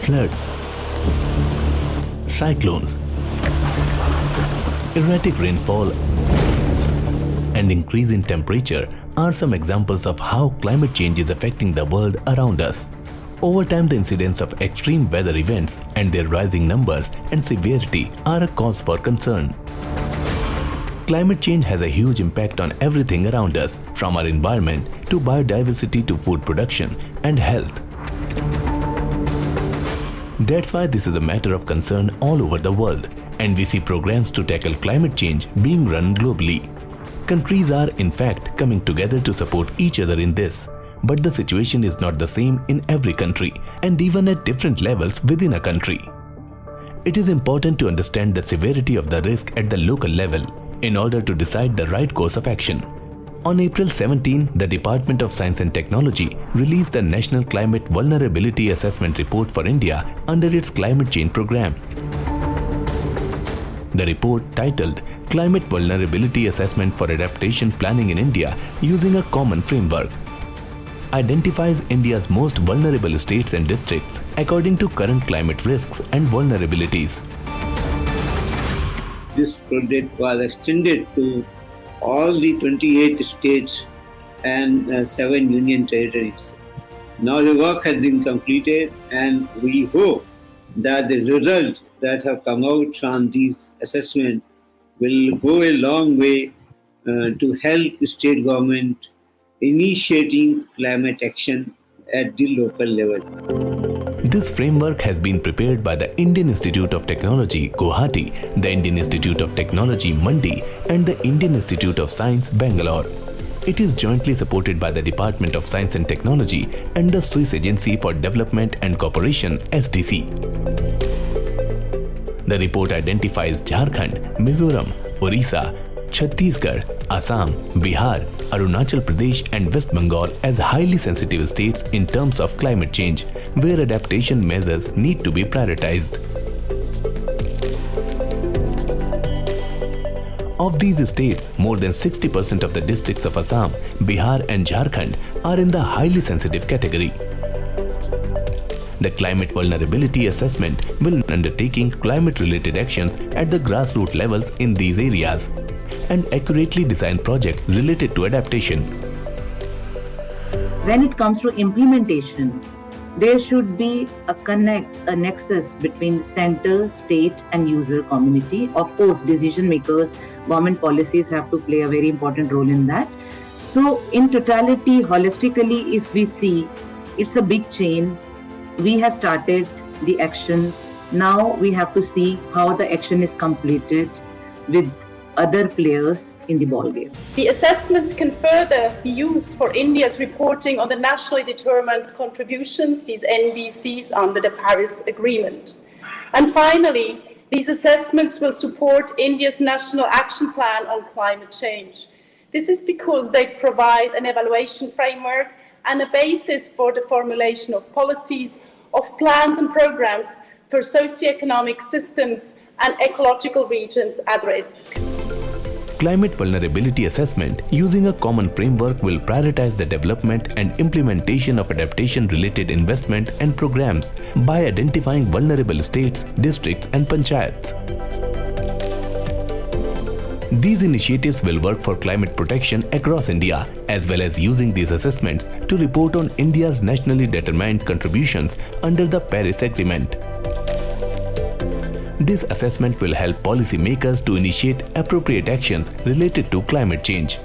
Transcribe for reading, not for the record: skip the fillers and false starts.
Floods, cyclones, erratic rainfall, and increase in temperature are some examples of how climate change is affecting the world around us. Over time, the incidence of extreme weather events and their rising numbers and severity are a cause for concern. Climate change has a huge impact on everything around us, from our environment to biodiversity to food production and health. That's why this is a matter of concern all over the world, and we see programs to tackle climate change being run globally. Countries are, in fact, coming together to support each other in this. But the situation is not the same in every country, and even at different levels within a country. It is important to understand the severity of the risk at the local level in order to decide the right course of action. On April 17, the Department of Science and Technology released the National Climate Vulnerability Assessment Report for India under its climate change program. The report, titled Climate Vulnerability Assessment for Adaptation Planning in India Using a Common Framework, identifies India's most vulnerable states and districts according to current climate risks and vulnerabilities. This project was extended to all the 28 states and 7 union territories. Now the work has been completed, and we hope that the results that have come out from these assessments will go a long way to help the state government initiating climate action at the local level. This framework has been prepared by the Indian Institute of Technology, Guwahati, the Indian Institute of Technology, Mandi, and the Indian Institute of Science, Bangalore. It is jointly supported by the Department of Science and Technology and the Swiss Agency for Development and Cooperation, SDC. The report identifies Jharkhand, Mizoram, Orissa, Chhattisgarh, Assam, Bihar, Arunachal Pradesh and West Bengal as highly sensitive states in terms of climate change, where adaptation measures need to be prioritized. Of these states, more than 60% of the districts of Assam, Bihar and Jharkhand are in the highly sensitive category. The Climate Vulnerability Assessment will undertaking climate-related actions at the grassroots levels in these areas and accurately design projects related to adaptation. When it comes to implementation, there should be a nexus between center, state and user community. Of course, decision makers, government policies have to play a very important role in that. So in totality, holistically, if we see, it's a big chain. We have started the action. Now we have to see how the action is completed with other players in the ballgame. The assessments can further be used for India's reporting on the nationally determined contributions, these NDCs, under the Paris Agreement. And finally, these assessments will support India's National Action Plan on Climate Change. This is because they provide an evaluation framework and a basis for the formulation of policies, of plans and programs for socioeconomic systems and ecological regions at risk. Climate Vulnerability Assessment using a common framework will prioritize the development and implementation of adaptation-related investment and programs by identifying vulnerable states, districts and panchayats. These initiatives will work for climate protection across India, as well as using these assessments to report on India's nationally determined contributions under the Paris Agreement. This assessment will help policymakers to initiate appropriate actions related to climate change.